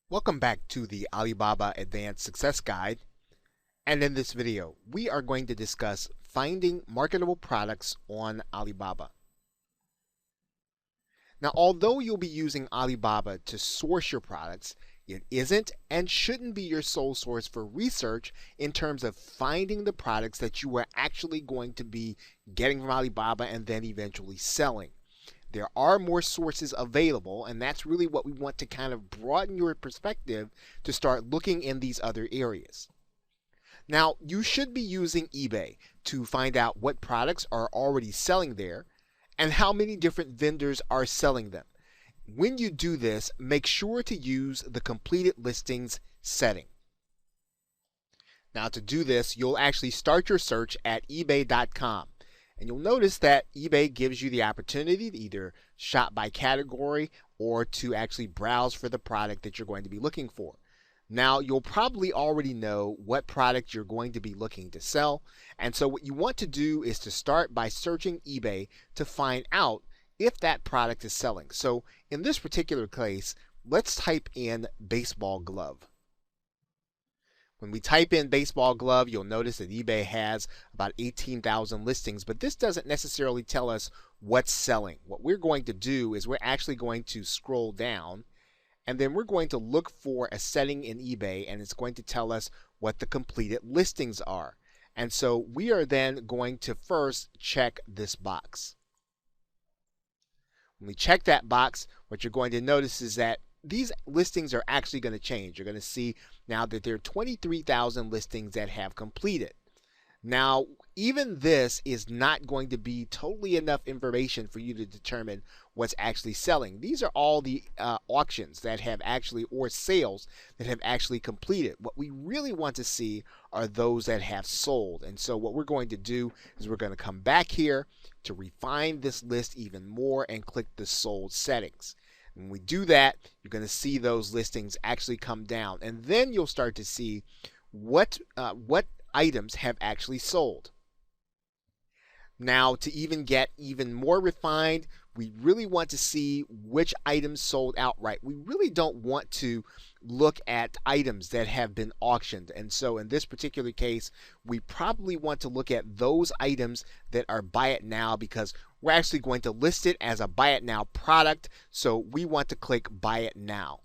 Welcome back to the Alibaba Advanced Success Guide, and in this video we are going to discuss finding marketable products on Alibaba. Now, although you'll be using Alibaba to source your products, it isn't and shouldn't be your sole source for research in terms of finding the products that you are actually going to be getting from Alibaba and then eventually selling. There are more sources available, and that's really what we want to kind of broaden your perspective to start looking in these other areas. Now, you should be using eBay to find out what products are already selling there and how many different vendors are selling them. When you do this, make sure to use the completed listings setting. Now, to do this, you'll actually start your search at ebay.com. And you'll notice that eBay gives you the opportunity to either shop by category or to actually browse for the product that you're going to be looking for. Now, you'll probably already know what product you're going to be looking to sell. And so what you want to do is to start by searching eBay to find out if that product is selling. So in this particular case, let's type in baseball glove. When we type in baseball glove, you'll notice that eBay has about 18,000 listings, but this doesn't necessarily tell us what's selling. What we're going to do is we're actually going to scroll down, and then we're going to look for a setting in eBay, and it's going to tell us what the completed listings are. And so we are then going to first check this box. When we check that box, what you're going to notice is that these listings are actually going to change. You're going to see now that there are 23,000 listings that have completed. Now, even this is not going to be totally enough information for you to determine what's actually selling. These are all the auctions that have actually, or sales that have actually completed. What we really want to see are those that have sold. And so what we're going to do is we're going to come back here to refine this list even more and click the sold settings. When we do that, you're going to see those listings actually come down, and then you'll start to see what items have actually sold. Now, to even get even more refined, we really want to see which items sold outright. We really don't want to look at items that have been auctioned. And so in this particular case, we probably want to look at those items that are buy it now, because we're actually going to list it as a buy it now product. So we want to click buy it now.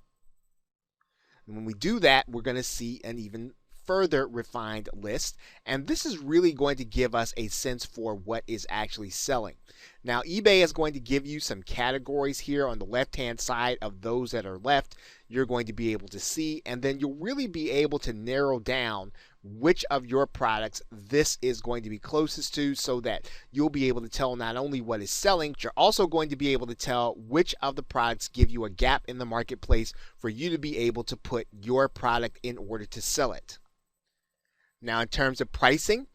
And when we do that, we're going to see an even further refined list, and this is really going to give us a sense for what is actually selling. Now, eBay is going to give you some categories here on the left hand side of those that are left. You're going to be able to see, and then you'll really be able to narrow down which of your products this is going to be closest to, so that you'll be able to tell not only what is selling, but you're also going to be able to tell which of the products give you a gap in the marketplace for you to be able to put your product in order to sell it. Now, in terms of pricing,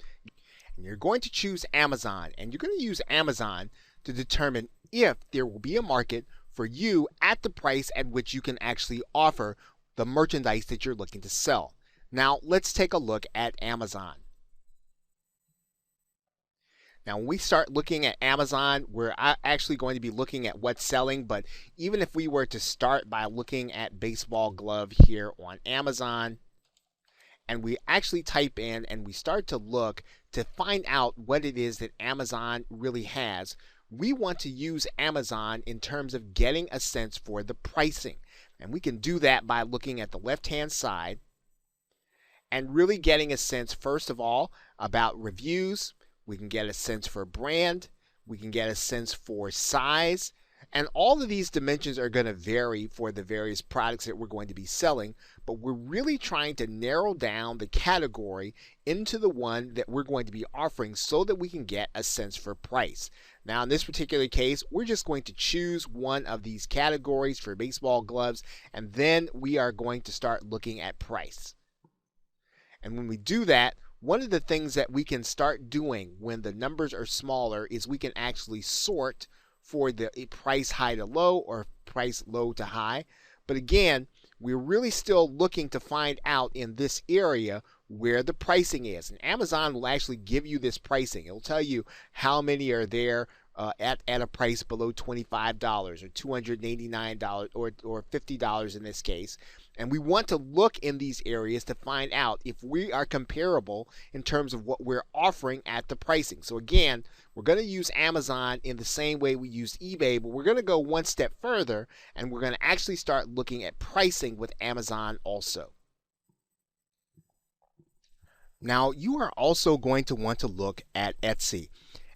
you're going to choose Amazon, and you're going to use Amazon to determine if there will be a market for you at the price at which you can actually offer the merchandise that you're looking to sell. Now, let's take a look at Amazon. Now, when we start looking at Amazon, we're actually going to be looking at what's selling, but even if we were to start by looking at baseball glove here on Amazon, and we actually type in and we start to look to find out what it is that Amazon really has, we want to use Amazon in terms of getting a sense for the pricing. And we can do that by looking at the left-hand side and really getting a sense, first of all, about reviews. We can get a sense for brand. We can get a sense for size. And all of these dimensions are going to vary for the various products that we're going to be selling, but we're really trying to narrow down the category into the one that we're going to be offering so that we can get a sense for price. Now, in this particular case, we're just going to choose one of these categories for baseball gloves, and then we are going to start looking at price. And when we do that, one of the things that we can start doing when the numbers are smaller is we can actually sort for the price high to low or price low to high. But again, we're really still looking to find out in this area where the pricing is. And Amazon will actually give you this pricing. It'll tell you how many are there at a price below $25 or $289 or $50 in this case. And we want to look in these areas to find out if we are comparable in terms of what we're offering at the pricing. So again, we're going to use Amazon in the same way we use eBay, but we're going to go one step further and we're going to actually start looking at pricing with Amazon also. Now, you are also going to want to look at Etsy.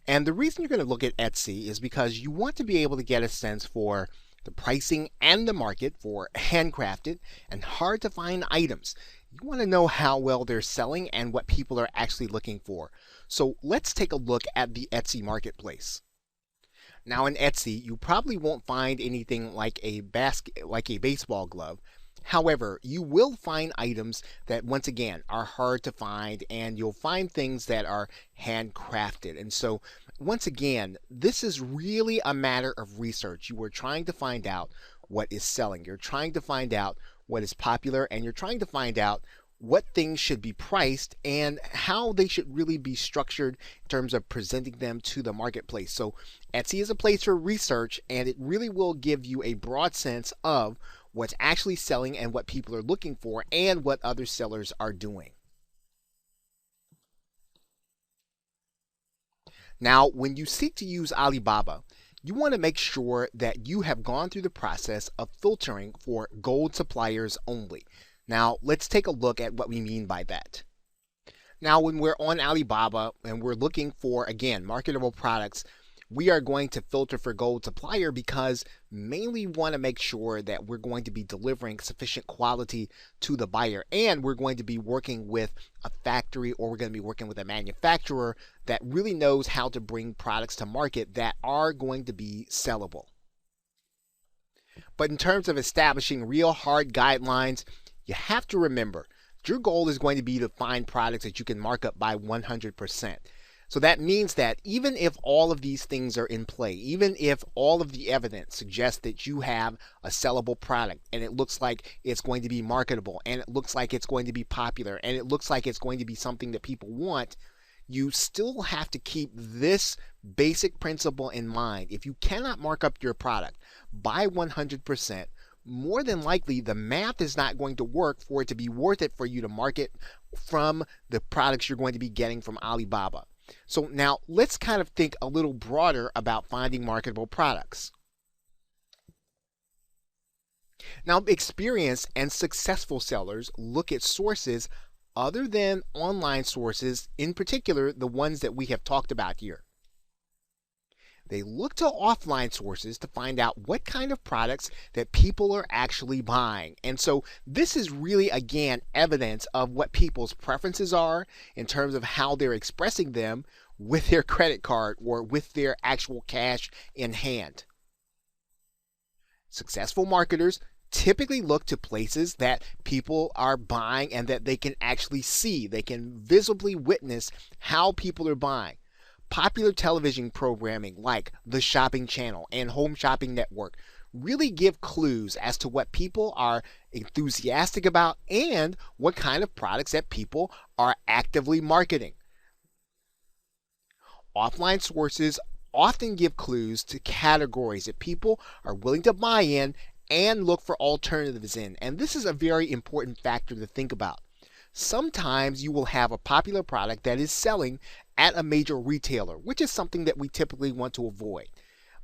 And the reason you're going to look at Etsy is because you want to be able to get a sense for the pricing and the market for handcrafted and hard to find items. You want to know how well they're selling and what people are actually looking for. So let's take a look at the Etsy marketplace. Now in Etsy, you probably won't find anything like a baseball glove. However, you will find items that, once again, are hard to find, and you'll find things that are handcrafted. And so, once again, this is really a matter of research. You are trying to find out what is selling. You're trying to find out what is popular, and you're trying to find out what things should be priced and how they should really be structured in terms of presenting them to the marketplace. So Etsy is a place for research, and it really will give you a broad sense of what's actually selling and what people are looking for and what other sellers are doing. Now, when you seek to use Alibaba, you want to make sure that you have gone through the process of filtering for gold suppliers only. Now, let's take a look at what we mean by that. Now, when we're on Alibaba and we're looking for, again, marketable products, we are going to filter for gold supplier because mainly we want to make sure that we're going to be delivering sufficient quality to the buyer, and we're going to be working with a factory, or we're going to be working with a manufacturer that really knows how to bring products to market that are going to be sellable. But in terms of establishing real hard guidelines, you have to remember your goal is going to be to find products that you can mark up by 100%. So that means that even if all of these things are in play, even if all of the evidence suggests that you have a sellable product and it looks like it's going to be marketable and it looks like it's going to be popular and it looks like it's going to be something that people want, you still have to keep this basic principle in mind. If you cannot mark up your product by 100%, more than likely the math is not going to work for it to be worth it for you to market from the products you're going to be getting from Alibaba. So now let's kind of think a little broader about finding marketable products. Now, experienced and successful sellers look at sources other than online sources, in particular the ones that we have talked about here. They look to offline sources to find out what kind of products that people are actually buying. And so this is really, again, evidence of what people's preferences are in terms of how they're expressing them with their credit card or with their actual cash in hand. Successful marketers typically look to places that people are buying and that they can actually see. They can visibly witness how people are buying. Popular television programming like The Shopping Channel and Home Shopping Network really give clues as to what people are enthusiastic about and what kind of products that people are actively marketing. Offline sources often give clues to categories that people are willing to buy in and look for alternatives in. And this is a very important factor to think about. Sometimes you will have a popular product that is selling at a major retailer, which is something that we typically want to avoid.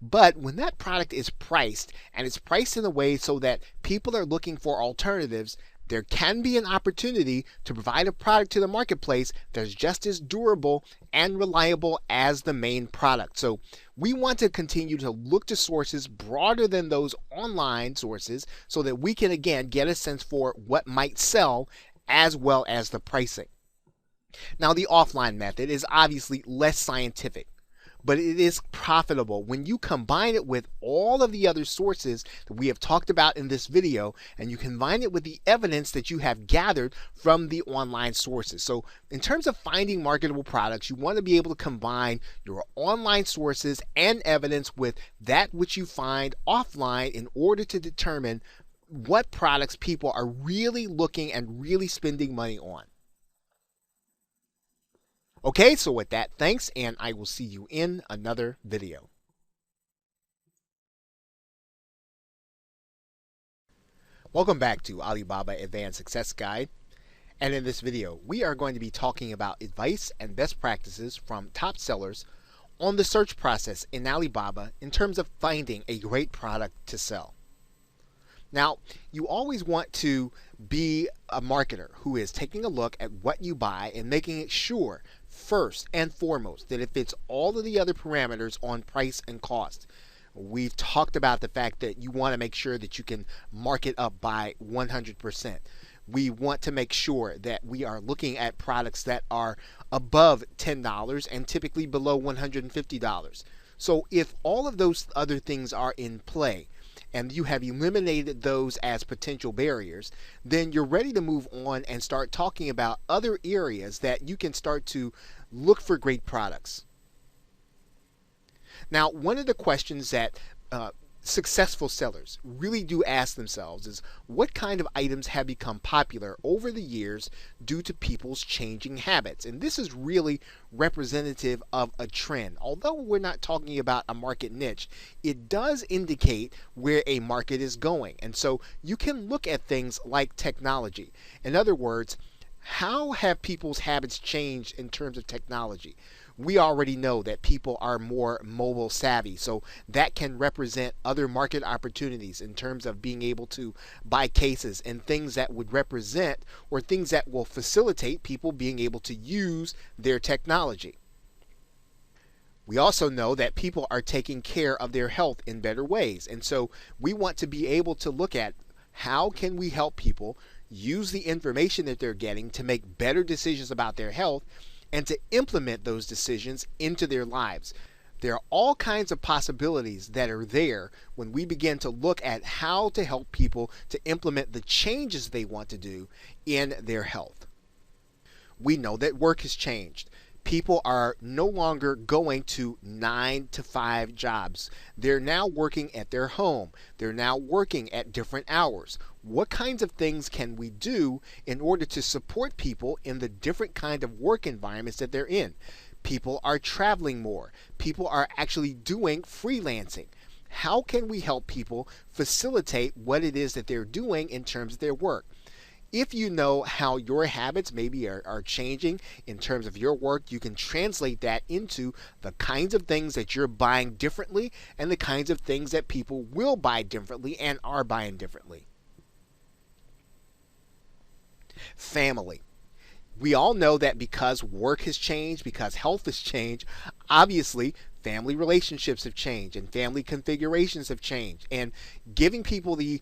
But when that product is priced, and it's priced in a way so that people are looking for alternatives, there can be an opportunity to provide a product to the marketplace that's just as durable and reliable as the main product. So we want to continue to look to sources broader than those online sources so that we can, again, get a sense for what might sell as well as the pricing. Now, the offline method is obviously less scientific, but it is profitable when you combine it with all of the other sources that we have talked about in this video, and you combine it with the evidence that you have gathered from the online sources. So in terms of finding marketable products, you want to be able to combine your online sources and evidence with that which you find offline in order to determine what products people are really looking and really spending money on. Okay, so with that, thanks, and I will see you in another video. Welcome back to Alibaba Advanced Success Guide. And in this video, we are going to be talking about advice and best practices from top sellers on the search process in Alibaba in terms of finding a great product to sell. Now, you always want to be a marketer who is taking a look at what you buy and making it sure, first and foremost, that it fits all of the other parameters on price and cost. We've talked about the fact that you want to make sure that you can mark it up by 100%. We want to make sure that we are looking at products that are above $10 and typically below $150. So if all of those other things are in play and you have eliminated those as potential barriers, then you're ready to move on and start talking about other areas that you can start to look for great products. Now, one of the questions that successful sellers really do ask themselves is what kind of items have become popular over the years due to people's changing habits? And this is really representative of a trend. Although we're not talking about a market niche, it does indicate where a market is going. And so you can look at things like technology. In other words, how have people's habits changed in terms of technology? We already know that people are more mobile savvy, so that can represent other market opportunities in terms of being able to buy cases and things that would represent or things that will facilitate people being able to use their technology. We also know that people are taking care of their health in better ways, and so we want to be able to look at how can we help people use the information that they're getting to make better decisions about their health and to implement those decisions into their lives. There are all kinds of possibilities that are there when we begin to look at how to help people to implement the changes they want to do in their health. We know that work has changed. People are no longer going to 9-to-5 jobs. They're now working at their home. They're now working at different hours. What kinds of things can we do in order to support people in the different kind of work environments that they're in? People are traveling more. People are actually doing freelancing. How can we help people facilitate what it is that they're doing in terms of their work? If you know how your habits maybe are changing in terms of your work, you can translate that into the kinds of things that you're buying differently and the kinds of things that people will buy differently and are buying differently. Family. We all know that because work has changed, because health has changed, obviously family relationships have changed and family configurations have changed. And giving people the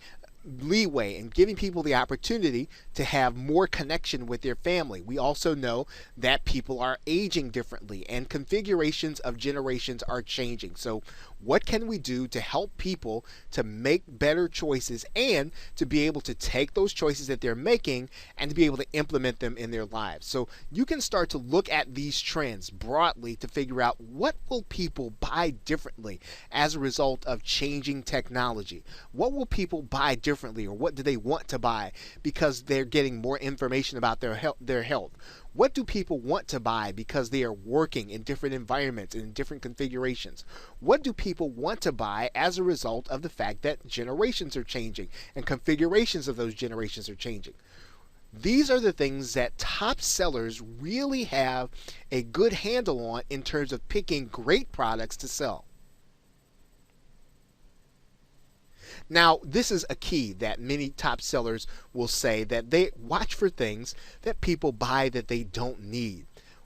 leeway and giving people the opportunity to have more connection with their family. We also know that people are aging differently and configurations of generations are changing. So what can we do to help people to make better choices and to be able to take those choices that they're making and to be able to implement them in their lives? So you can start to look at these trends broadly to figure out what will people buy differently as a result of changing technology. What will people buy differently, or what do they want to buy because they're getting more information about their health? What do people want to buy because they are working in different environments and in different configurations? What do people want to buy as a result of the fact that generations are changing and configurations of those generations are changing? These are the things that top sellers really have a good handle on in terms of picking great products to sell. Now, this is a key that many top sellers will say, that they watch for things that people buy that they don't need.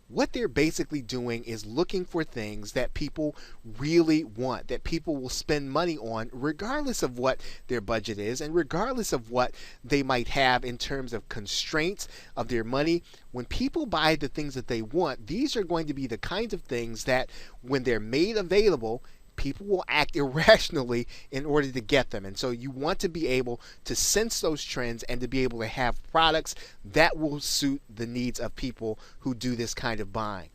What they're basically doing is looking for things that people really want, that people will spend money on regardless of what their budget is and regardless of what they might have in terms of constraints of their money. When people buy the things that they want, these are going to be the kinds of things that when they're made available, people will act irrationally in order to get them. And so you want to be able to sense those trends and to be able to have products that will suit the needs of people who do this kind of buying.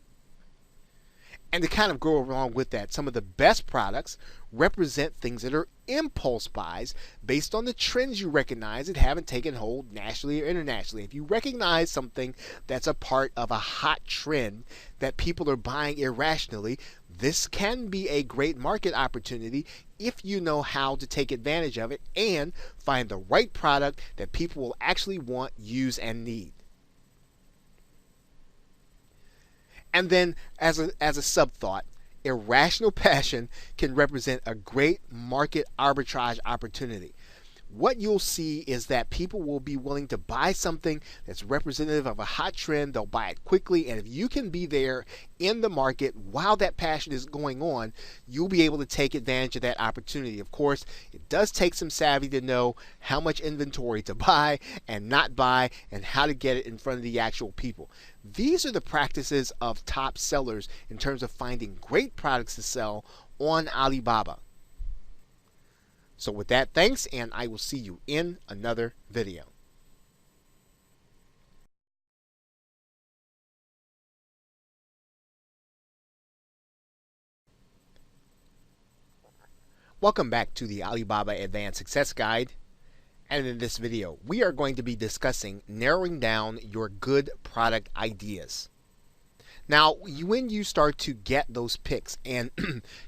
And to kind of go along with that, some of the best products represent things that are impulse buys based on the trends you recognize that haven't taken hold nationally or internationally. If you recognize something that's a part of a hot trend that people are buying irrationally, this can be a great market opportunity if you know how to take advantage of it and find the right product that people will actually want, use, and need. And then, as a sub thought, irrational passion can represent a great market arbitrage opportunity. What you'll see is that people will be willing to buy something that's representative of a hot trend. They'll buy it quickly, and if you can be there in the market while that passion is going on, you'll be able to take advantage of that opportunity. Of course, it does take some savvy to know how much inventory to buy and not buy and how to get it in front of the actual people. These are the practices of top sellers in terms of finding great products to sell on Alibaba. So with that, thanks, and I will see you in another video. Welcome back to the Alibaba Advanced Success Guide. And in this video, we are going to be discussing narrowing down your good product ideas. Now, when you start to get those picks and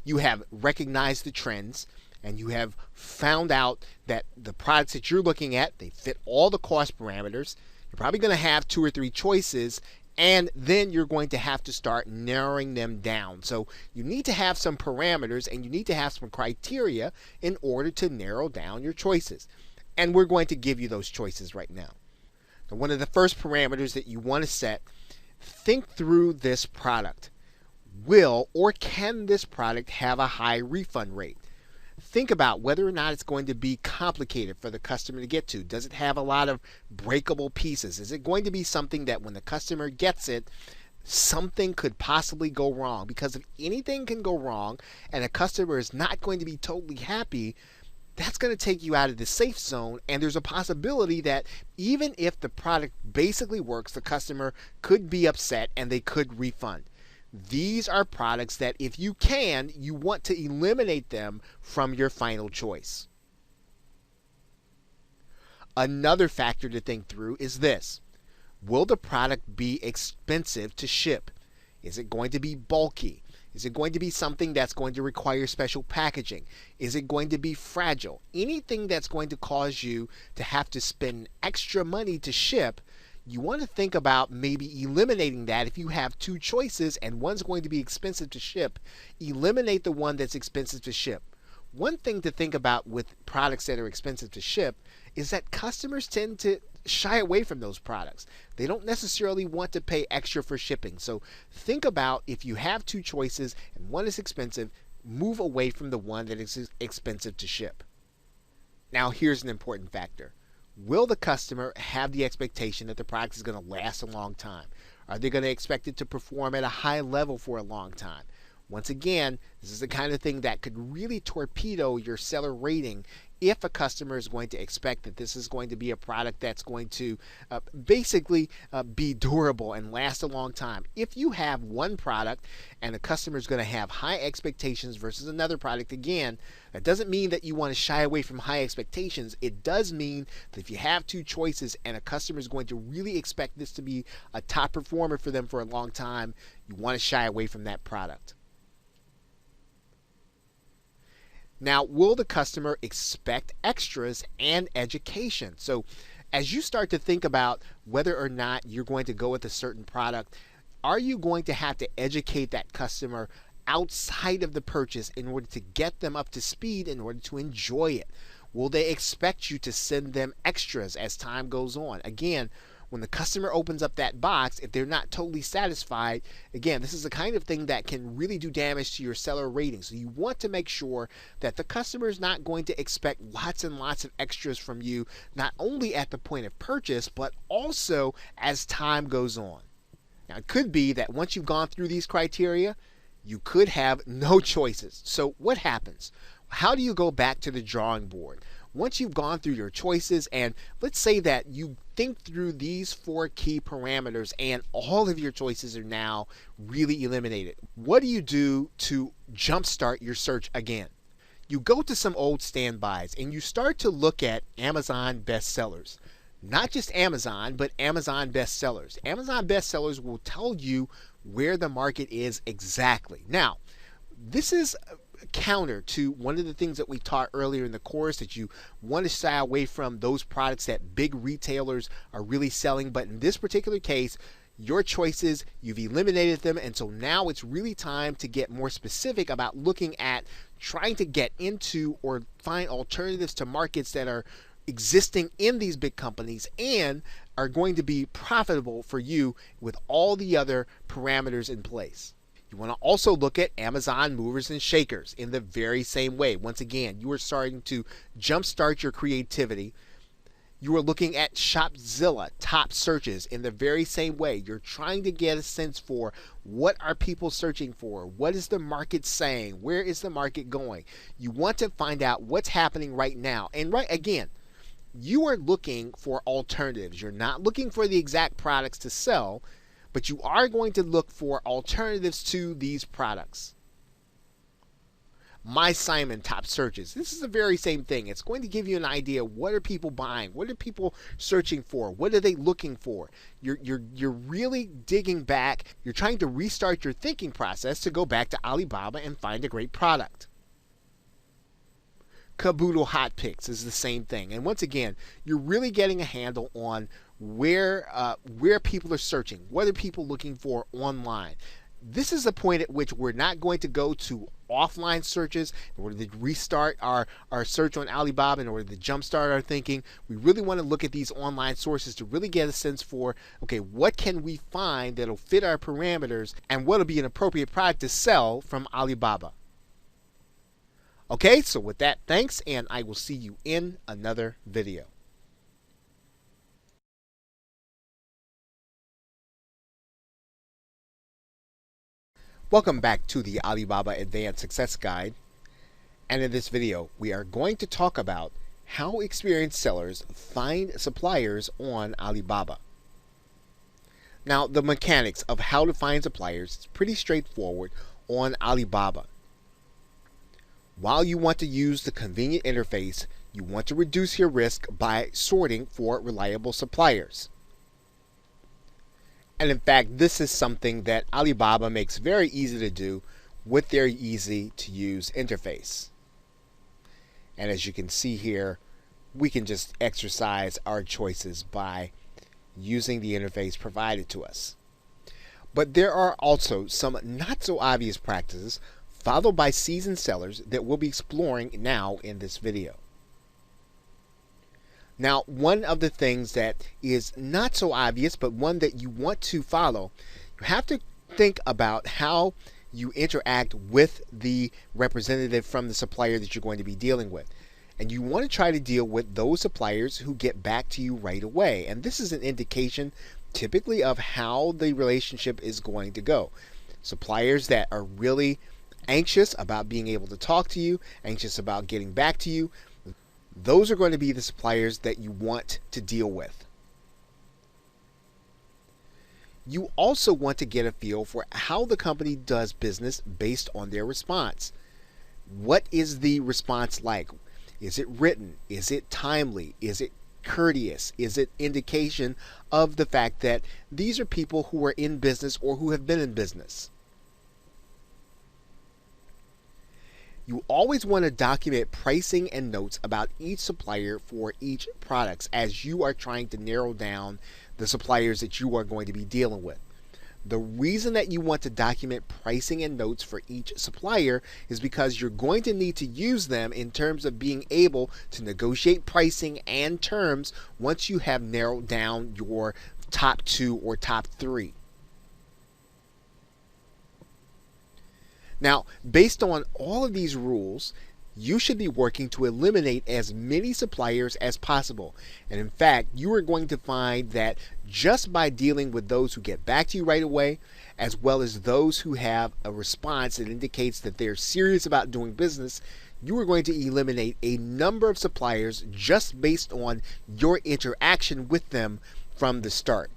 you have recognized the trends, and you have found out that the products that you're looking at, they fit all the cost parameters, you're probably going to have 2 or 3 choices, and then you're going to have to start narrowing them down. So you need to have some parameters and you need to have some criteria in order to narrow down your choices. And we're going to give you those choices right now. Now, one of the first parameters that you want to set, think through this product. Will or can this product have a high refund rate? Think about whether or not it's going to be complicated for the customer to get to. Does it have a lot of breakable pieces? Is it going to be something that when the customer gets it, something could possibly go wrong? Because if anything can go wrong and a customer is not going to be totally happy, that's going to take you out of the safe zone, and there's a possibility that even if the product basically works, the customer could be upset and they could refund. These are products that if you can, you want to eliminate them from your final choice. Another factor to think through is this. Will the product be expensive to ship? Is it going to be bulky? Is it going to be something that's going to require special packaging? Is it going to be fragile? Anything that's going to cause you to have to spend extra money to ship, you want to think about maybe eliminating that. If you have 2 choices and one's going to be expensive to ship, eliminate the one that's expensive to ship. One thing to think about with products that are expensive to ship is that customers tend to shy away from those products. They don't necessarily want to pay extra for shipping. So think about, if you have 2 choices and one is expensive, move away from the one that is expensive to ship. Now here's an important factor. Will the customer have the expectation that the product is going to last a long time? Are they going to expect it to perform at a high level for a long time? Once again, this is the kind of thing that could really torpedo your seller rating if a customer is going to expect that this is going to be a product that's going to basically be durable and last a long time. If you have one product and the customer is going to have high expectations versus another product, again, that doesn't mean that you want to shy away from high expectations. It does mean that if you have 2 choices and a customer is going to really expect this to be a top performer for them for a long time, you want to shy away from that product. Now, will the customer expect extras and education? So as you start to think about whether or not you're going to go with a certain product, are you going to have to educate that customer outside of the purchase in order to get them up to speed, in order to enjoy it? Will they expect you to send them extras as time goes on? Again, when the customer opens up that box, if they're not totally satisfied, again, this is the kind of thing that can really do damage to your seller rating. So you want to make sure that the customer is not going to expect lots and lots of extras from you, not only at the point of purchase, but also as time goes on. Now, it could be that once you've gone through these criteria, you could have no choices. So what happens? How do you go back to the drawing board? Once you've gone through your choices, and let's say that you think through these 4 key parameters and all of your choices are now really eliminated, what do you do to jumpstart your search again? You go to some old standbys and you start to look at Amazon bestsellers. Not just Amazon, but Amazon bestsellers. Amazon bestsellers will tell you where the market is exactly. Now, this is counter to one of the things that we taught earlier in the course, that you want to stay away from those products that big retailers are really selling. But in this particular case, your choices, you've eliminated them, and so now it's really time to get more specific about looking at trying to get into or find alternatives to markets that are existing in these big companies and are going to be profitable for you with all the other parameters in place. You want to also look at Amazon movers and shakers in the very same way. Once again, you are starting to jumpstart your creativity. You are looking at Shopzilla top searches in the very same way. You're trying to get a sense for what are people searching for? What is the market saying? Where is the market going? You want to find out what's happening right now. And right again, you are looking for alternatives. You're not looking for the exact products to sell, but you are going to look for alternatives to these products. My Simon top searches. This is the very same thing. It's going to give you an idea. What are people buying? What are people searching for? What are they looking for? You're really digging back. You're trying to restart your thinking process to go back to Alibaba and find a great product. Caboodle Hot Picks is the same thing. And once again, you're really getting a handle on where people are searching. What are people looking for online? This is the point at which we're not going to go to offline searches in order to restart our search on Alibaba, in order to jumpstart our thinking. We really want to look at these online sources to really get a sense for, okay, what can we find that'll fit our parameters and what'll be an appropriate product to sell from Alibaba. Okay, so with that, thanks, and I will see you in another video. Welcome back to the Alibaba Advanced Success Guide, and in this video we are going to talk about how experienced sellers find suppliers on Alibaba. Now, the mechanics of how to find suppliers is pretty straightforward on Alibaba. While you want to use the convenient interface, you want to reduce your risk by sorting for reliable suppliers. And in fact, this is something that Alibaba makes very easy to do with their easy to use interface. And as you can see here, we can just exercise our choices by using the interface provided to us. But there are also some not so obvious practices followed by seasoned sellers that we'll be exploring now in this video. Now, one of the things that is not so obvious, but one that you want to follow, you have to think about how you interact with the representative from the supplier that you're going to be dealing with. And you want to try to deal with those suppliers who get back to you right away. And this is an indication typically of how the relationship is going to go. Suppliers that are really anxious about being able to talk to you, anxious about getting back to you, those are going to be the suppliers that you want to deal with. You also want to get a feel for how the company does business based on their response. What is the response like? Is it written? Is it timely? Is it courteous? Is it indication of the fact that these are people who are in business or who have been in business? You always want to document pricing and notes about each supplier for each products as you are trying to narrow down the suppliers that you are going to be dealing with. The reason that you want to document pricing and notes for each supplier is because you're going to need to use them in terms of being able to negotiate pricing and terms once you have narrowed down your top 2 or top 3. Now, based on all of these rules, you should be working to eliminate as many suppliers as possible. And in fact, you are going to find that just by dealing with those who get back to you right away, as well as those who have a response that indicates that they're serious about doing business, you are going to eliminate a number of suppliers just based on your interaction with them from the start.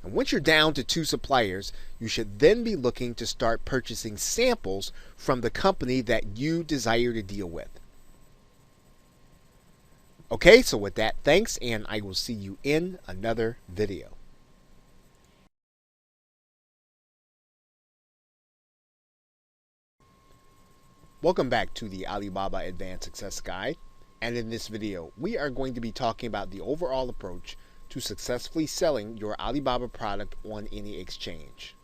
And once you're down to 2 suppliers, you should then be looking to start purchasing samples from the company that you desire to deal with. Okay, so with that, thanks, and I will see you in another video. Welcome back to the Alibaba Advanced Success Guide, and in this video we are going to be talking about the overall approach to successfully selling your Alibaba product on any exchange.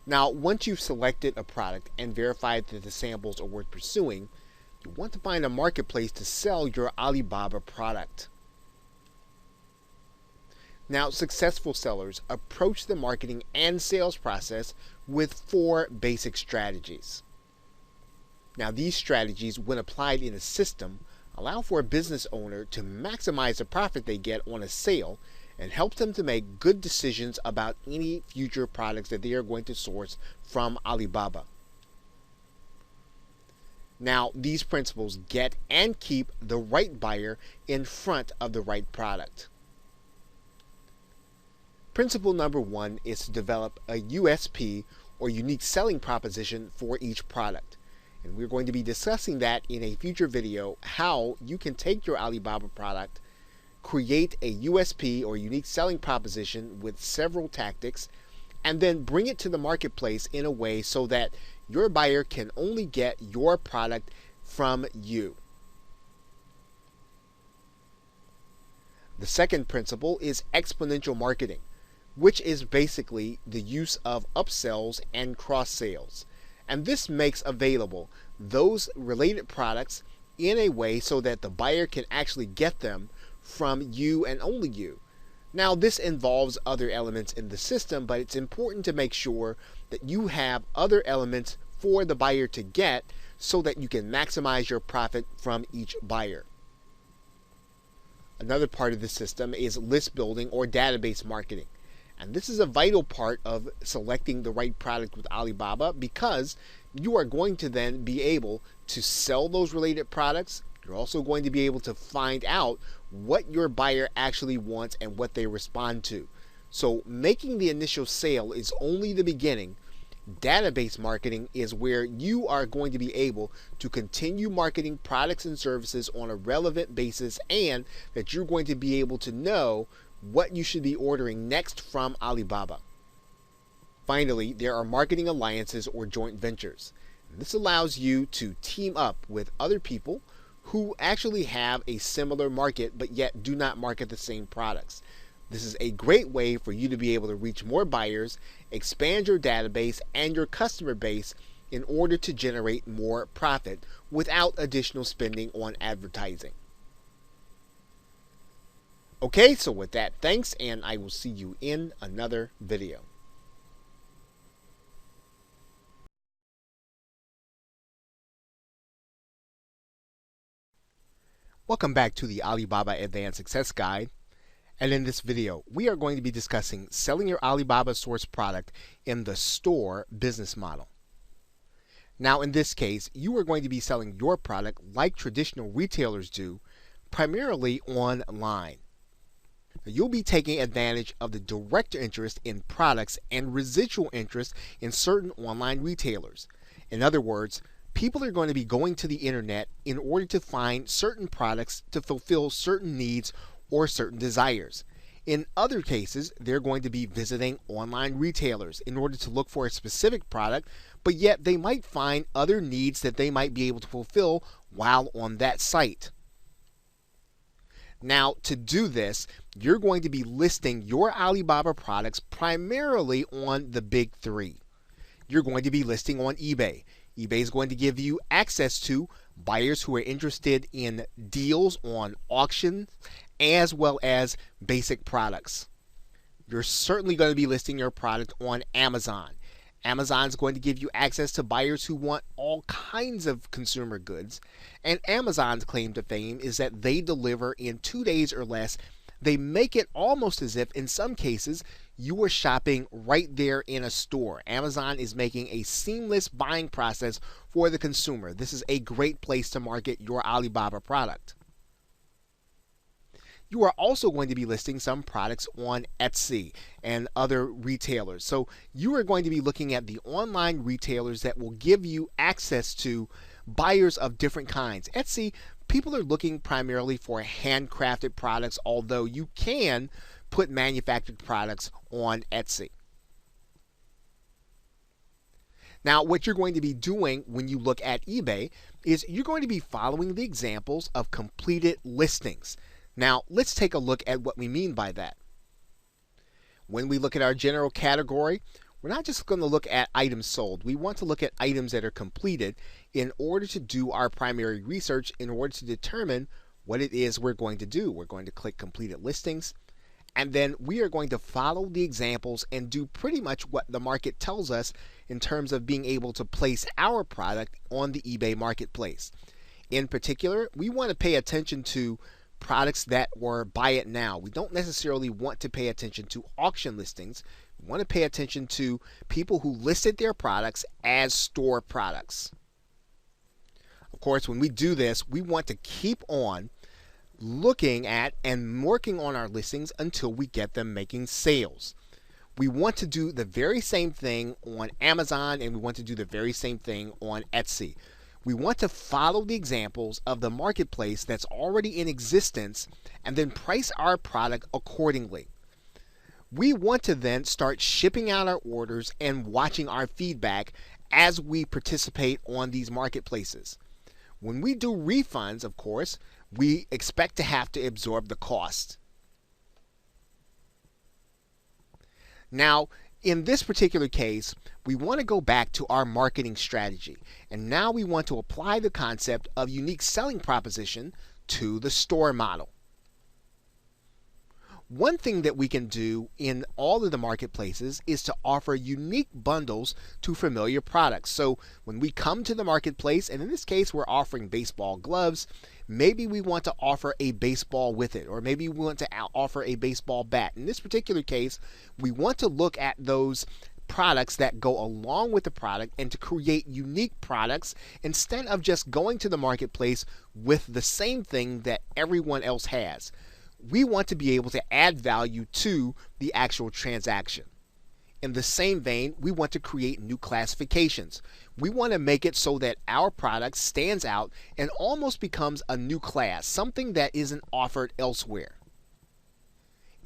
Now, once you've selected a product and verified that the samples are worth pursuing, you want to find a marketplace to sell your Alibaba product. Now, successful sellers approach the marketing and sales process with 4 basic strategies. Now, these strategies, when applied in a system, allow for a business owner to maximize the profit they get on a sale and help them to make good decisions about any future products that they are going to source from Alibaba. Now, these principles get and keep the right buyer in front of the right product. Principle number 1 is to develop a USP or unique selling proposition for each product. And we're going to be discussing that in a future video, how you can take your Alibaba product, create a USP or unique selling proposition with several tactics, and then bring it to the marketplace in a way so that your buyer can only get your product from you. The second principle is exponential marketing, which is basically the use of upsells and cross sales. And this makes available those related products in a way so that the buyer can actually get them from you and only you. Now, this involves other elements in the system, but it's important to make sure that you have other elements for the buyer to get so that you can maximize your profit from each buyer. Another part of the system is list building or database marketing. And this is a vital part of selecting the right product with Alibaba, because you are going to then be able to sell those related products. You're also going to be able to find out what your buyer actually wants and what they respond to. So making the initial sale is only the beginning. Database marketing is where you are going to be able to continue marketing products and services on a relevant basis, and that you're going to be able to know what you should be ordering next from Alibaba. Finally, there are marketing alliances or joint ventures. This allows you to team up with other people who actually have a similar market but yet do not market the same products. This is a great way for you to be able to reach more buyers, expand your database and your customer base in order to generate more profit without additional spending on advertising. Okay, so with that, thanks, and I will see you in another video. Welcome back to the Alibaba Advanced Success Guide. And in this video, we are going to be discussing selling your Alibaba source product in the store business model. Now, in this case, you are going to be selling your product like traditional retailers do, primarily online. You'll be taking advantage of the direct interest in products and residual interest in certain online retailers. In other words, people are going to be going to the internet in order to find certain products to fulfill certain needs or certain desires. In other cases, they're going to be visiting online retailers in order to look for a specific product, but yet they might find other needs that they might be able to fulfill while on that site. Now, to do this, you're going to be listing your Alibaba products primarily on the big 3. You're going to be listing on eBay. eBay is going to give you access to buyers who are interested in deals on auctions as well as basic products. You're certainly going to be listing your product on Amazon. Amazon is going to give you access to buyers who want all kinds of consumer goods. And Amazon's claim to fame is that they deliver in 2 days or less. They make it almost as if, in some cases, you are shopping right there in a store. Amazon is making a seamless buying process for the consumer. This is a great place to market your Alibaba product. You are also going to be listing some products on Etsy and other retailers. So you are going to be looking at the online retailers that will give you access to buyers of different kinds. Etsy, people are looking primarily for handcrafted products, although you can put manufactured products on Etsy. Now, what you're going to be doing when you look at eBay is you're going to be following the examples of completed listings. Now, let's take a look at what we mean by that. When we look at our general category, we're not just going to look at items sold. We want to look at items that are completed in order to do our primary research, in order to determine what it is we're going to do. We're going to click completed listings, and then we are going to follow the examples and do pretty much what the market tells us in terms of being able to place our product on the eBay marketplace. In particular, we want to pay attention to products that were buy it now. We don't necessarily want to pay attention to auction listings. We want to pay attention to people who listed their products as store products. Of course, when we do this, we want to keep on looking at and working on our listings until we get them making sales. We want to do the very same thing on Amazon, and we want to do the very same thing on Etsy. We want to follow the examples of the marketplace that's already in existence and then price our product accordingly. We want to then start shipping out our orders and watching our feedback as we participate on these marketplaces. When we do refunds, of course, we expect to have to absorb the cost. Now, in this particular case, we want to go back to our marketing strategy, and now we want to apply the concept of unique selling proposition to the store model. One thing that we can do in all of the marketplaces is to offer unique bundles to familiar products. So when we come to the marketplace, and in this case we're offering baseball gloves, maybe we want to offer a baseball with it, or maybe we want to offer a baseball bat. In this particular case, we want to look at those products that go along with the product and to create unique products instead of just going to the marketplace with the same thing that everyone else has. We want to be able to add value to the actual transaction. In the same vein, we want to create new classifications. We want to make it so that our product stands out and almost becomes a new class, something that isn't offered elsewhere.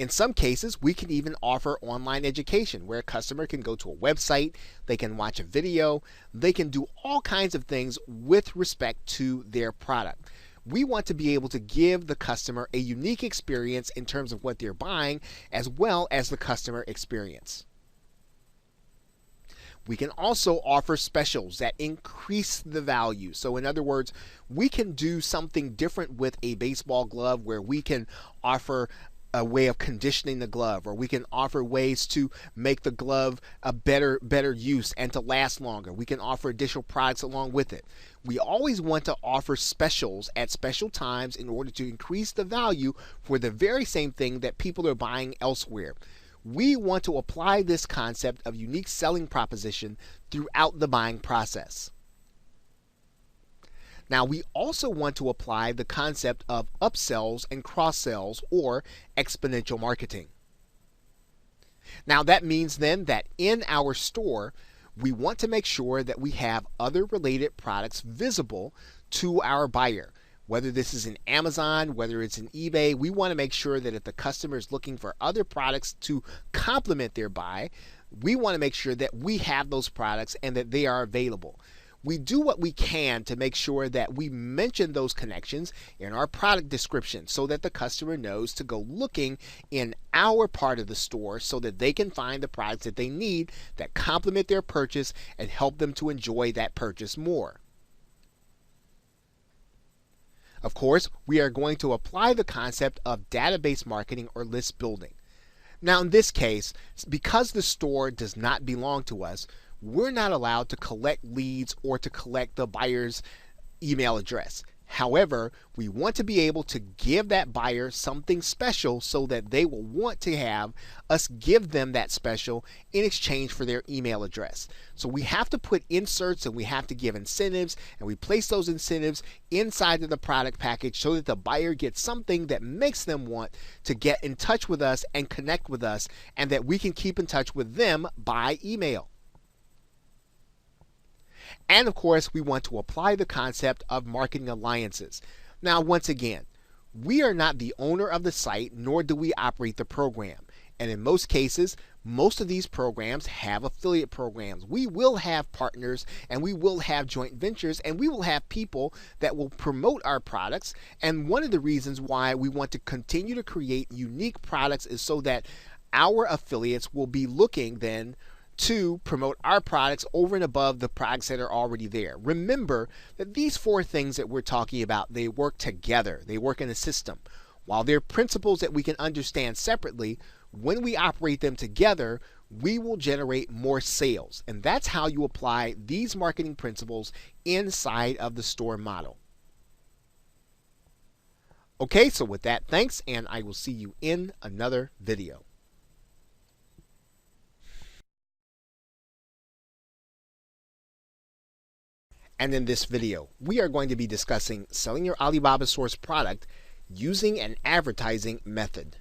In some cases, we can even offer online education where a customer can go to a website, they can watch a video, they can do all kinds of things with respect to their product. We want to be able to give the customer a unique experience in terms of what they're buying, as well as the customer experience. We can also offer specials that increase the value. So in other words, we can do something different with a baseball glove where we can offer a way of conditioning the glove, or we can offer ways to make the glove a better use and to last longer. We can offer additional products along with it. We always want to offer specials at special times in order to increase the value for the very same thing that people are buying elsewhere. We want to apply this concept of unique selling proposition throughout the buying process. Now, we also want to apply the concept of upsells and cross-sells, or exponential marketing. Now, that means then that in our store, we want to make sure that we have other related products visible to our buyer. Whether this is in Amazon, whether it's in eBay, we want to make sure that if the customer is looking for other products to complement their buy, we want to make sure that we have those products and that they are available. We do what we can to make sure that we mention those connections in our product description so that the customer knows to go looking in our part of the store so that they can find the products that they need that complement their purchase and help them to enjoy that purchase more. Of course, we are going to apply the concept of database marketing or list building. Now, in this case, because the store does not belong to us, we're not allowed to collect leads or to collect the buyer's email address. However, we want to be able to give that buyer something special so that they will want to have us give them that special in exchange for their email address. So we have to put inserts and we have to give incentives, and we place those incentives inside of the product package so that the buyer gets something that makes them want to get in touch with us and connect with us, and that we can keep in touch with them by email. And of course, we want to apply the concept of marketing alliances. Now, once again, we are not the owner of the site, nor do we operate the program. And in most cases, most of these programs have affiliate programs. We will have partners, and we will have joint ventures, and we will have people that will promote our products. And one of the reasons why we want to continue to create unique products is so that our affiliates will be looking then to promote our products over and above the products that are already there. Remember that these four things that we're talking about, they work together. They work in a system. While they're principles that we can understand separately, when we operate them together, we will generate more sales. And that's how you apply these marketing principles inside of the store model. Okay, so with that, thanks, and I will see you in another video. And in this video, we are going to be discussing selling your Alibaba source product using an advertising method.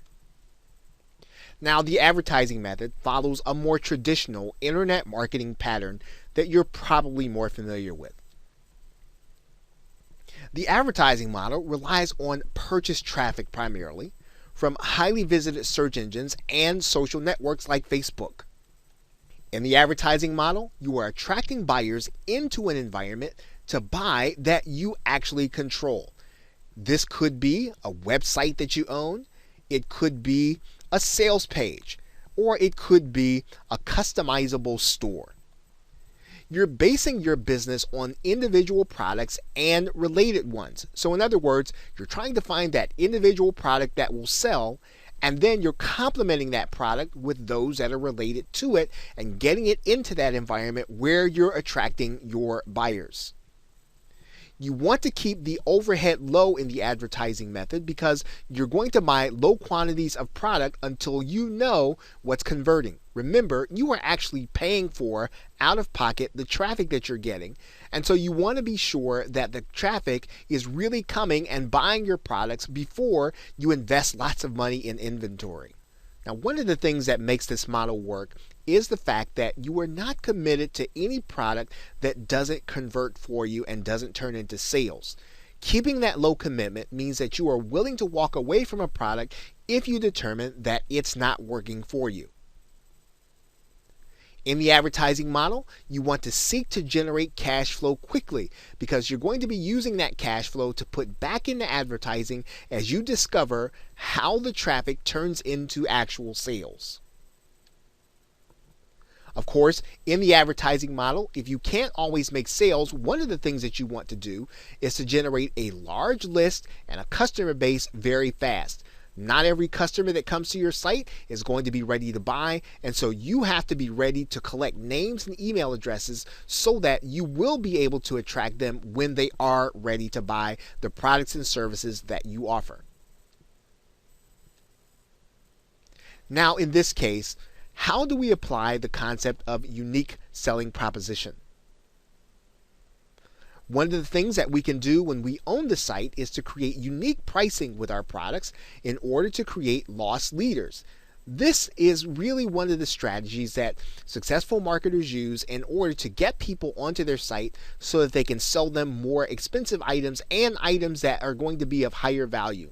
Now, the advertising method follows a more traditional internet marketing pattern that you're probably more familiar with. The advertising model relies on purchase traffic primarily from highly visited search engines and social networks like Facebook. In the advertising model, you are attracting buyers into an environment to buy that you actually control. This could be a website that you own, it could be a sales page, or it could be a customizable store. You're basing your business on individual products and related ones. So in other words, you're trying to find that individual product that will sell, and then you're complementing that product with those that are related to it and getting it into that environment where you're attracting your buyers. You want to keep the overhead low in the advertising method because you're going to buy low quantities of product until you know what's converting. Remember, you are actually paying for, out of pocket, the traffic that you're getting. And so you want to be sure that the traffic is really coming and buying your products before you invest lots of money in inventory. Now, one of the things that makes this model work is the fact that you are not committed to any product that doesn't convert for you and doesn't turn into sales. Keeping that low commitment means that you are willing to walk away from a product if you determine that it's not working for you. In the advertising model, you want to seek to generate cash flow quickly because you're going to be using that cash flow to put back into advertising as you discover how the traffic turns into actual sales. Of course, in the advertising model, if you can't always make sales, one of the things that you want to do is to generate a large list and a customer base very fast. Not every customer that comes to your site is going to be ready to buy, and so you have to be ready to collect names and email addresses so that you will be able to attract them when they are ready to buy the products and services that you offer. Now, in this case, how do we apply the concept of unique selling proposition? One of the things that we can do when we own the site is to create unique pricing with our products in order to create loss leaders. This is really one of the strategies that successful marketers use in order to get people onto their site so that they can sell them more expensive items and items that are going to be of higher value.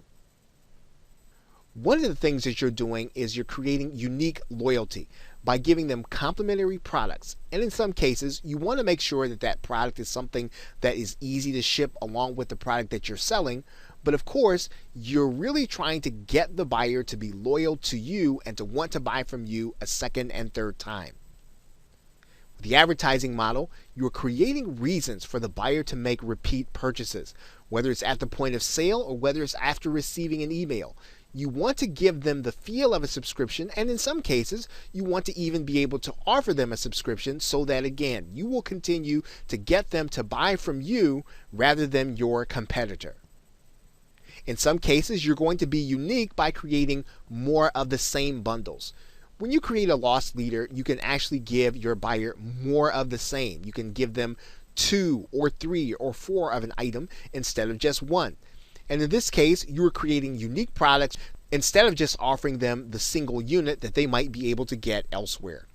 One of the things that you're doing is you're creating unique loyalty by giving them complementary products. And in some cases, you want to make sure that that product is something that is easy to ship along with the product that you're selling. But of course, you're really trying to get the buyer to be loyal to you and to want to buy from you a second and third time. With the advertising model, you're creating reasons for the buyer to make repeat purchases, whether it's at the point of sale or whether it's after receiving an email. You want to give them the feel of a subscription, and in some cases, you want to even be able to offer them a subscription so that, again, you will continue to get them to buy from you rather than your competitor. In some cases, you're going to be unique by creating more of the same bundles. When you create a loss leader, you can actually give your buyer more of the same. You can give them 2 or 3 or 4 of an item instead of just one. And in this case, you are creating unique products instead of just offering them the single unit that they might be able to get elsewhere.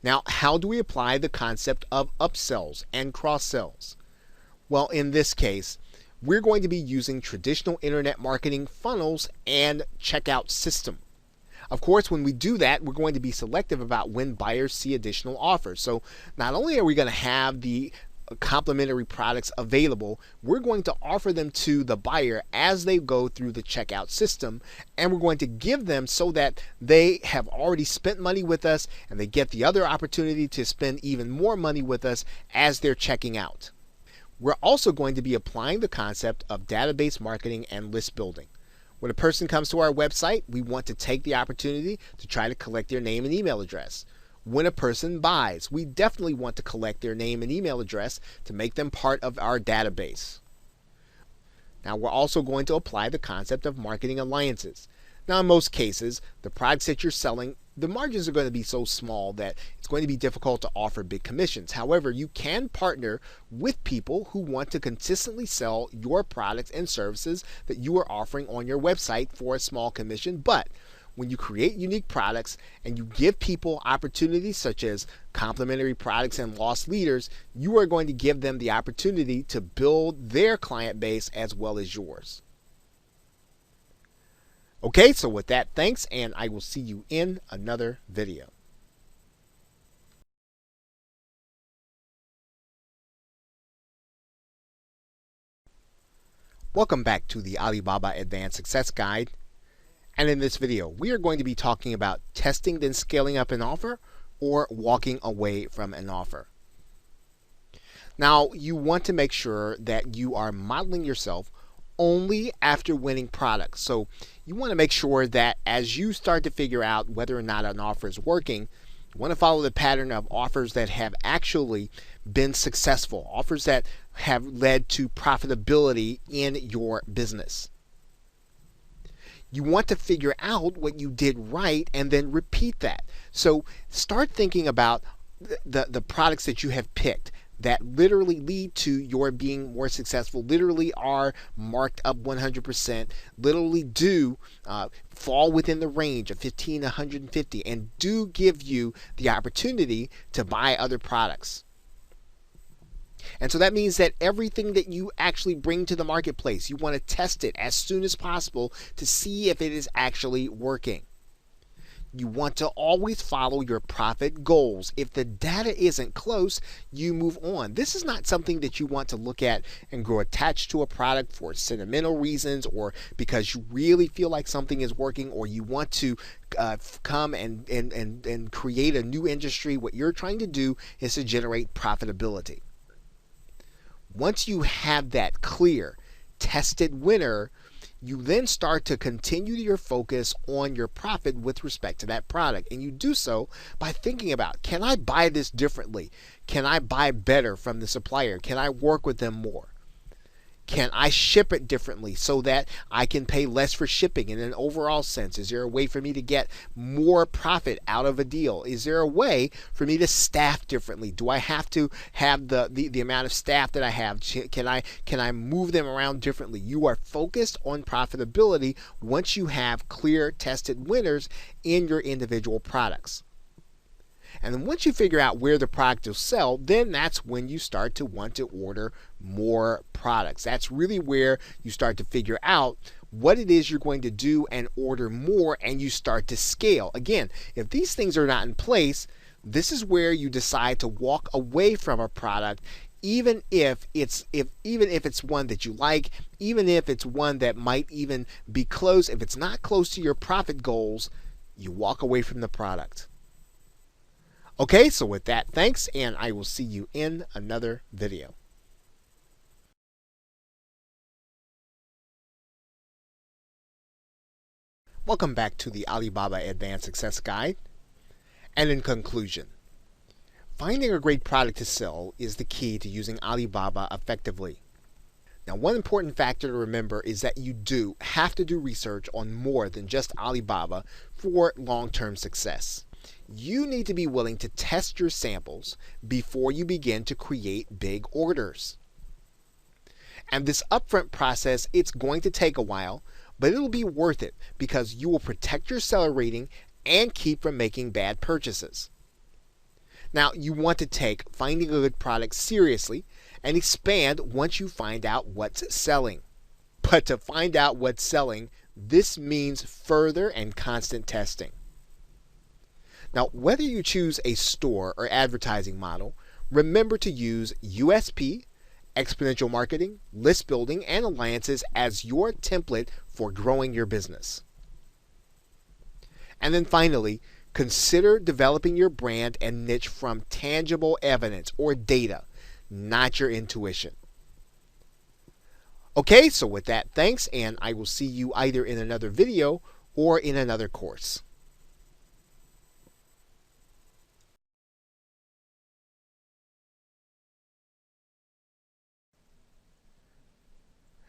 Now, how do we apply the concept of upsells and cross-sells? Well, in this case, we're going to be using traditional internet marketing funnels and checkout system. Of course, when we do that, we're going to be selective about when buyers see additional offers. So not only are we going to have the complementary products available, we're going to offer them to the buyer as they go through the checkout system, and we're going to give them so that they have already spent money with us and they get the other opportunity to spend even more money with us as they're checking out. We're also going to be applying the concept of database marketing and list building. When a person comes to our website, we want to take the opportunity to try to collect their name and email address. When a person buys, we definitely want to collect their name and email address to make them part of our database. Now, we're also going to apply the concept of marketing alliances. Now, in most cases, the products that you're selling, the margins are going to be so small that it's going to be difficult to offer big commissions. However, you can partner with people who want to consistently sell your products and services that you are offering on your website for a small commission. But when you create unique products and you give people opportunities such as complementary products and loss leaders, you are going to give them the opportunity to build their client base as well as yours. Okay, so with that, thanks, and I will see you in another video. Welcome back to the Alibaba Advanced Success Guide. And in this video, we are going to be talking about testing then scaling up an offer or walking away from an offer. Now, you want to make sure that you are modeling yourself only after winning products. So you want to make sure that as you start to figure out whether or not an offer is working, you want to follow the pattern of offers that have actually been successful, offers that have led to profitability in your business. You want to figure out what you did right and then repeat that. So start thinking about the products that you have picked that literally lead to your being more successful, literally are marked up 100%, literally do fall within the range of 15 to 150, and do give you the opportunity to buy other products. And so that means that everything that you actually bring to the marketplace, you want to test it as soon as possible to see if it is actually working. You want to always follow your profit goals. If the data isn't close, you move on. This is not something that you want to look at and grow attached to a product for sentimental reasons or because you really feel like something is working or you want to come and create a new industry. What you're trying to do is to generate profitability. Once you have that clear, tested winner, you then start to continue your focus on your profit with respect to that product. And you do so by thinking about, can I buy this differently? Can I buy better from the supplier? Can I work with them more? Can I ship it differently so that I can pay less for shipping in an overall sense? Is there a way for me to get more profit out of a deal? Is there a way for me to staff differently? Do I have to have the amount of staff that I have? Can I move them around differently? You are focused on profitability once you have clear tested winners in your individual products. And then once you figure out where the product will sell, then that's when you start to want to order more products. That's really where you start to figure out what it is you're going to do and order more, and you start to scale. Again, if these things are not in place, this is where you decide to walk away from a product, even if it's one that you like, even if it's one that might even be close. If it's not close to your profit goals, you walk away from the product. Okay, so with that, thanks, and I will see you in another video. Welcome back to the Alibaba Advanced Success Guide. And in conclusion, finding a great product to sell is the key to using Alibaba effectively. Now, one important factor to remember is that you do have to do research on more than just Alibaba for long-term success. You need to be willing to test your samples before you begin to create big orders. And this upfront process, it's going to take a while, but it'll be worth it because you will protect your seller rating and keep from making bad purchases. Now, you want to take finding a good product seriously and expand once you find out what's selling. But to find out what's selling, this means further and constant testing. Now, whether you choose a store or advertising model, remember to use USP, exponential marketing, list building, and alliances as your template for growing your business. And then finally, consider developing your brand and niche from tangible evidence or data, not your intuition. Okay, so with that, thanks, and I will see you either in another video or in another course.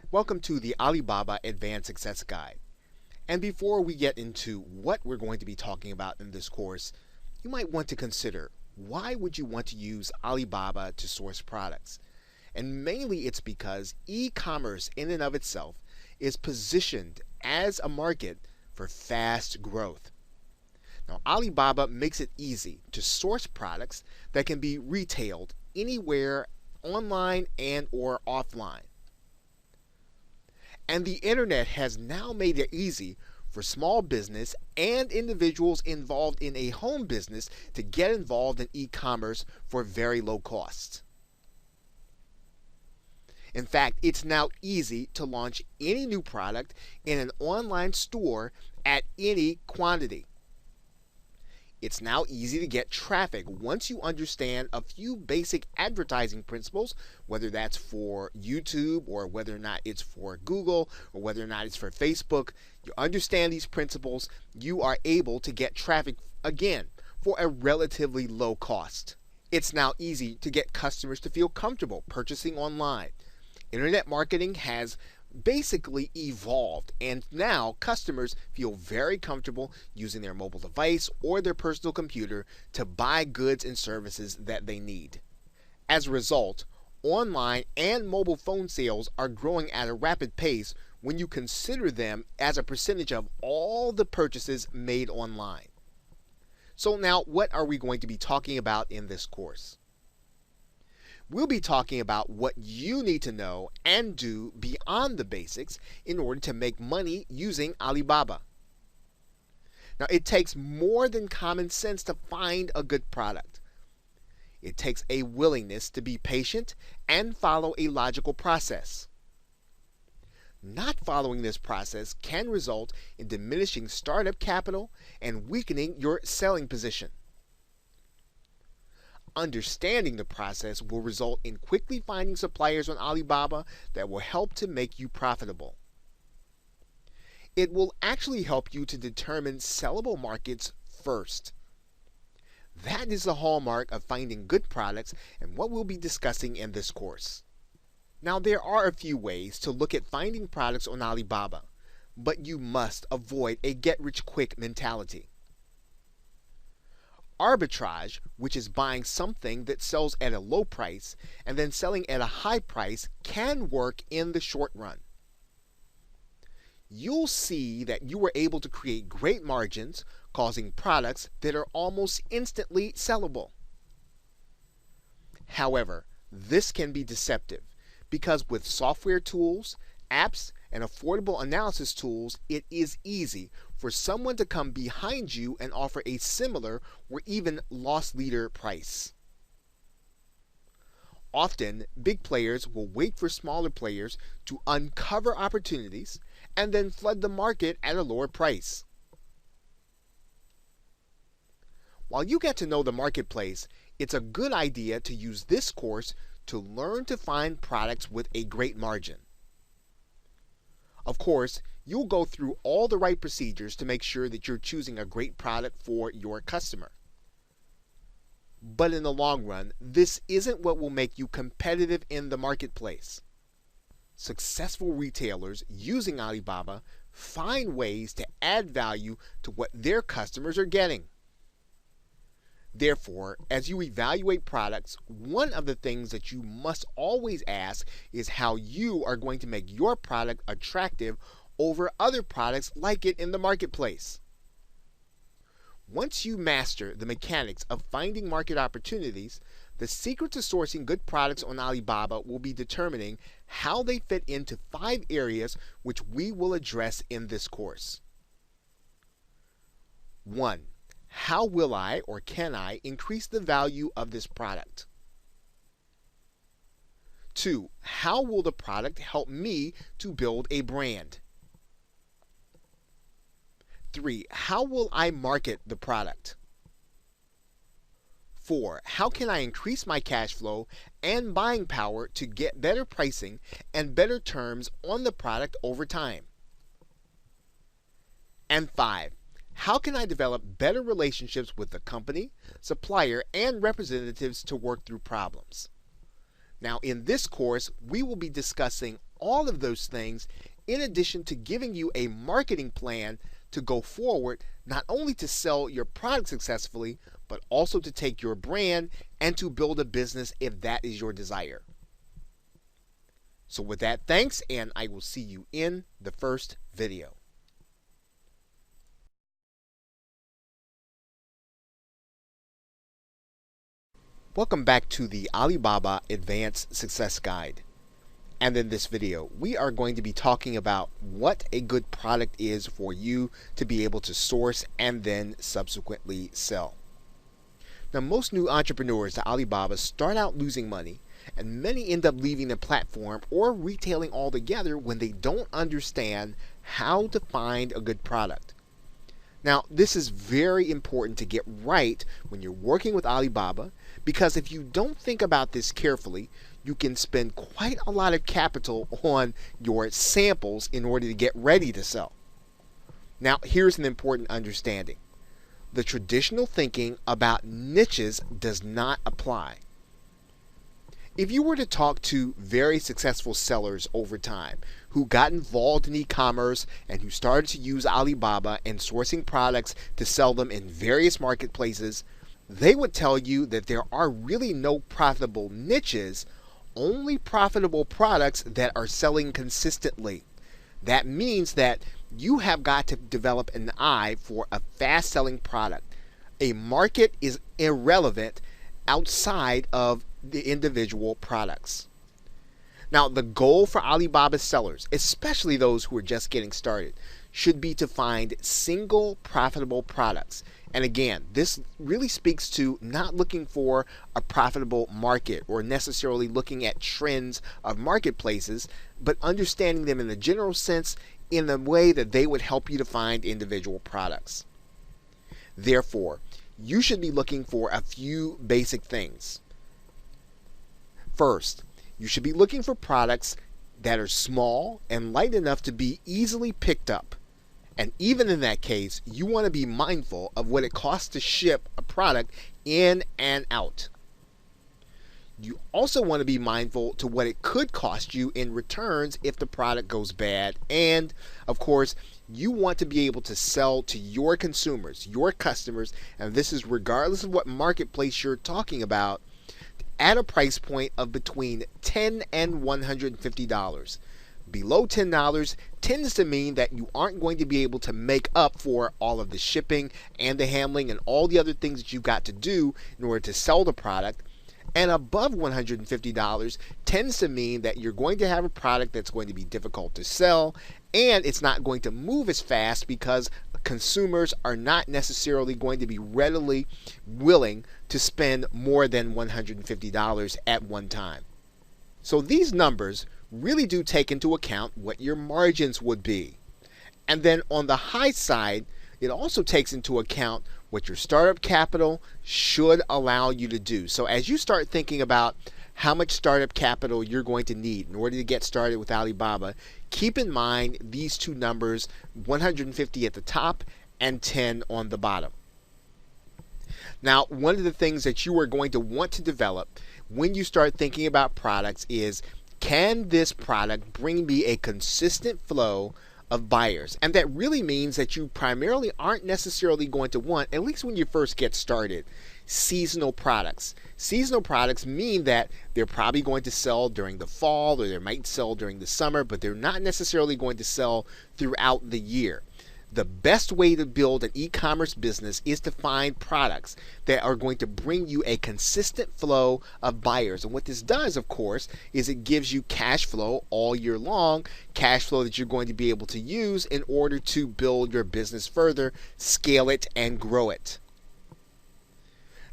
Welcome to the Alibaba Advanced Success Guide. And before we get into what we're going to be talking about in this course, you might want to consider, why would you want to use Alibaba to source products? And mainly it's because e-commerce in and of itself is positioned as a market for fast growth. Now, Alibaba makes it easy to source products that can be retailed anywhere, online and or offline. And the internet has now made it easy for small business and individuals involved in a home business to get involved in e-commerce for very low costs. In fact, it's now easy to launch any new product in an online store at any quantity. It's now easy to get traffic once you understand a few basic advertising principles, whether that's for YouTube or whether or not it's for Google or whether or not it's for Facebook. You understand these principles, you are able to get traffic again for a relatively low cost. It's now easy to get customers to feel comfortable purchasing online. Internet marketing has basically evolved, and now customers feel very comfortable using their mobile device or their personal computer to buy goods and services that they need. As a result, online and mobile phone sales are growing at a rapid pace when you consider them as a percentage of all the purchases made online. So now, what are we going to be talking about in this course? We'll be talking about what you need to know and do beyond the basics in order to make money using Alibaba. Now, it takes more than common sense to find a good product. It takes a willingness to be patient and follow a logical process. Not following this process can result in diminishing startup capital and weakening your selling position. Understanding the process will result in quickly finding suppliers on Alibaba that will help to make you profitable. It will actually help you to determine sellable markets first. That is the hallmark of finding good products and what we'll be discussing in this course. Now, there are a few ways to look at finding products on Alibaba, but you must avoid a get-rich-quick mentality. Arbitrage, which is buying something that sells at a low price and then selling at a high price, can work in the short run. You'll see that you were able to create great margins, causing products that are almost instantly sellable. However, this can be deceptive because with software tools, apps, and affordable analysis tools, it is easy for someone to come behind you and offer a similar or even loss leader price. Often, big players will wait for smaller players to uncover opportunities and then flood the market at a lower price. While you get to know the marketplace, it's a good idea to use this course to learn to find products with a great margin. Of course, you'll go through all the right procedures to make sure that you're choosing a great product for your customer. But in the long run, this isn't what will make you competitive in the marketplace. Successful retailers using Alibaba find ways to add value to what their customers are getting. Therefore, as you evaluate products, one of the things that you must always ask is how you are going to make your product attractive over other products like it in the marketplace. Once you master the mechanics of finding market opportunities, the secret to sourcing good products on Alibaba will be determining how they fit into 5 areas which we will address in this course. 1. How will I or can I increase the value of this product? 2. How will the product help me to build a brand? 3. How will I market the product? 4. How can I increase my cash flow and buying power to get better pricing and better terms on the product over time? And 5. How can I develop better relationships with the company, supplier, and representatives to work through problems? Now, in this course, we will be discussing all of those things in addition to giving you a marketing plan to go forward, not only to sell your product successfully, but also to take your brand and to build a business if that is your desire. So with that, thanks, and I will see you in the first video. Welcome back to the Alibaba Advanced Success Guide. And in this video, we are going to be talking about what a good product is for you to be able to source and then subsequently sell. Now, most new entrepreneurs at Alibaba start out losing money, and many end up leaving the platform or retailing altogether when they don't understand how to find a good product. Now, this is very important to get right when you're working with Alibaba, because if you don't think about this carefully, you can spend quite a lot of capital on your samples in order to get ready to sell. Now, here's an important understanding. The traditional thinking about niches does not apply. If you were to talk to very successful sellers over time who got involved in e-commerce and who started to use Alibaba and sourcing products to sell them in various marketplaces, they would tell you that there are really no profitable niches, only profitable products that are selling consistently. That means that you have got to develop an eye for a fast-selling product. A market is irrelevant outside of the individual products. Now, the goal for Alibaba sellers, especially those who are just getting started, should be to find single profitable products. And again, this really speaks to not looking for a profitable market or necessarily looking at trends of marketplaces, but understanding them in the general sense in the way that they would help you to find individual products. Therefore, you should be looking for a few basic things. First, you should be looking for products that are small and light enough to be easily picked up. And even in that case, you want to be mindful of what it costs to ship a product in and out. You also want to be mindful to what it could cost you in returns if the product goes bad. And of course, you want to be able to sell to your consumers, your customers, and this is regardless of what marketplace you're talking about, at a price point of between $10 and $150. Below $10 tends to mean that you aren't going to be able to make up for all of the shipping and the handling and all the other things that you've got to do in order to sell the product. And above $150 tends to mean that you're going to have a product that's going to be difficult to sell, and it's not going to move as fast because consumers are not necessarily going to be readily willing to spend more than $150 at one time. So these numbers really do take into account what your margins would be. And then on the high side, it also takes into account what your startup capital should allow you to do. So as you start thinking about how much startup capital you're going to need in order to get started with Alibaba, Keep in mind these two numbers, 150 at the top and 10 on the bottom. Now, one of the things that you are going to want to develop when you start thinking about products is, can this product bring me a consistent flow of buyers? And that really means that you primarily aren't necessarily going to want, at least when you first get started, seasonal products. Seasonal products mean that they're probably going to sell during the fall, or they might sell during the summer, but they're not necessarily going to sell throughout the year. The best way to build an e-commerce business is to find products that are going to bring you a consistent flow of buyers. And what this does, of course, is it gives you cash flow all year long, cash flow that you're going to be able to use in order to build your business further, scale it, and grow it.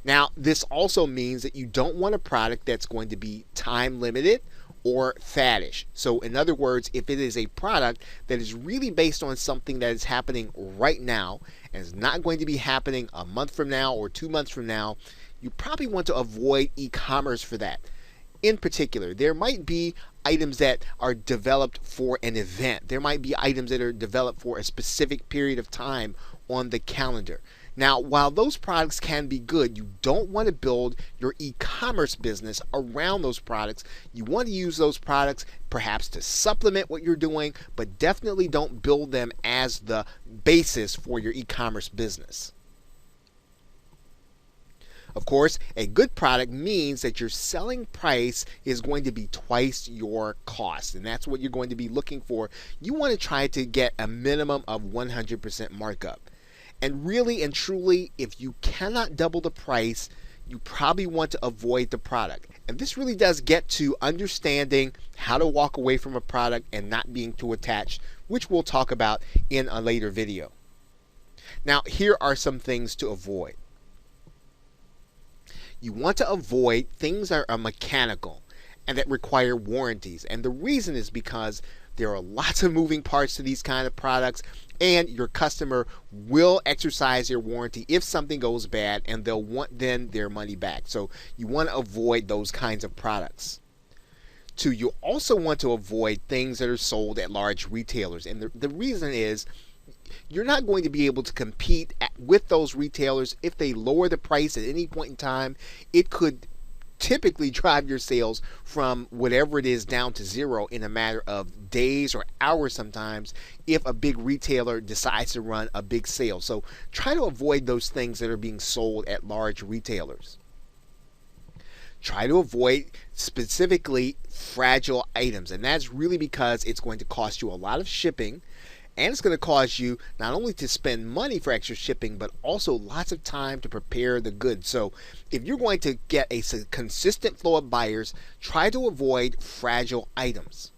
Now, this also means that you don't want a product that's going to be time limited or faddish. So in other words, if it is a product that is really based on something that is happening right now and is not going to be happening a month from now or 2 months from now, you probably want to avoid e-commerce for that. In particular, there might be items that are developed for an event. There might be items that are developed for a specific period of time on the calendar. Now, while those products can be good, you don't want to build your e-commerce business around those products. You want to use those products perhaps to supplement what you're doing, but definitely don't build them as the basis for your e-commerce business. Of course, a good product means that your selling price is going to be twice your cost, and that's what you're going to be looking for. You want to try to get a minimum of 100% markup. And really and truly, if you cannot double the price, you probably want to avoid the product. And this really does get to understanding how to walk away from a product and not being too attached, which we'll talk about in a later video. Now, here are some things to avoid. You want to avoid things that are mechanical and that require warranties. And the reason is because there are lots of moving parts to these kind of products, and your customer will exercise their warranty if something goes bad, and they'll want then their money back. So you want to avoid those kinds of products. 2, you also want to avoid things that are sold at large retailers. And the reason is you're not going to be able to compete with those retailers if they lower the price at any point in time. It could typically drive your sales from whatever it is down to zero in a matter of days or hours sometimes if a big retailer decides to run a big sale. So try to avoid those things that are being sold at large retailers. Try to avoid specifically fragile items, and that's really because it's going to cost you a lot of shipping, and it's going to cause you not only to spend money for extra shipping, but also lots of time to prepare the goods. So if you're going to get a consistent flow of buyers, try to avoid fragile items.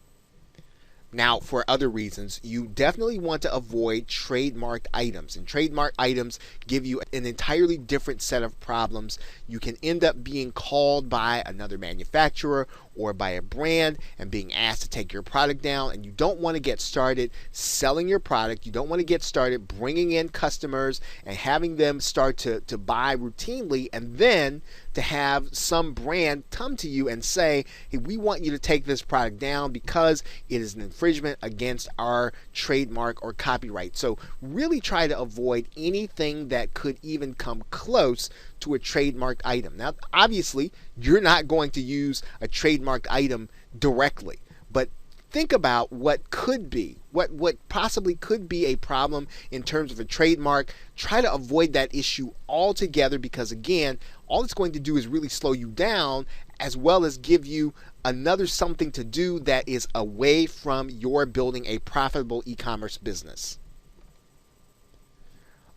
Now, for other reasons, you definitely want to avoid trademarked items. And trademarked items give you an entirely different set of problems. You can end up being called by another manufacturer or by a brand and being asked to take your product down, and you don't want to get started selling your product. You don't want to get started bringing in customers and having them start to buy routinely, and then to have some brand come to you and say, hey, we want you to take this product down because it is an infringement against our trademark or copyright. So really try to avoid anything that could even come close to a trademarked item. Now, obviously, you're not going to use a trademarked item directly, but think about what could be, what possibly could be a problem in terms of a trademark. Try to avoid that issue altogether, because again, all it's going to do is really slow you down, as well as give you another something to do that is away from your building a profitable e-commerce business.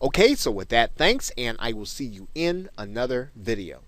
Okay, so with that, thanks, and I will see you in another video.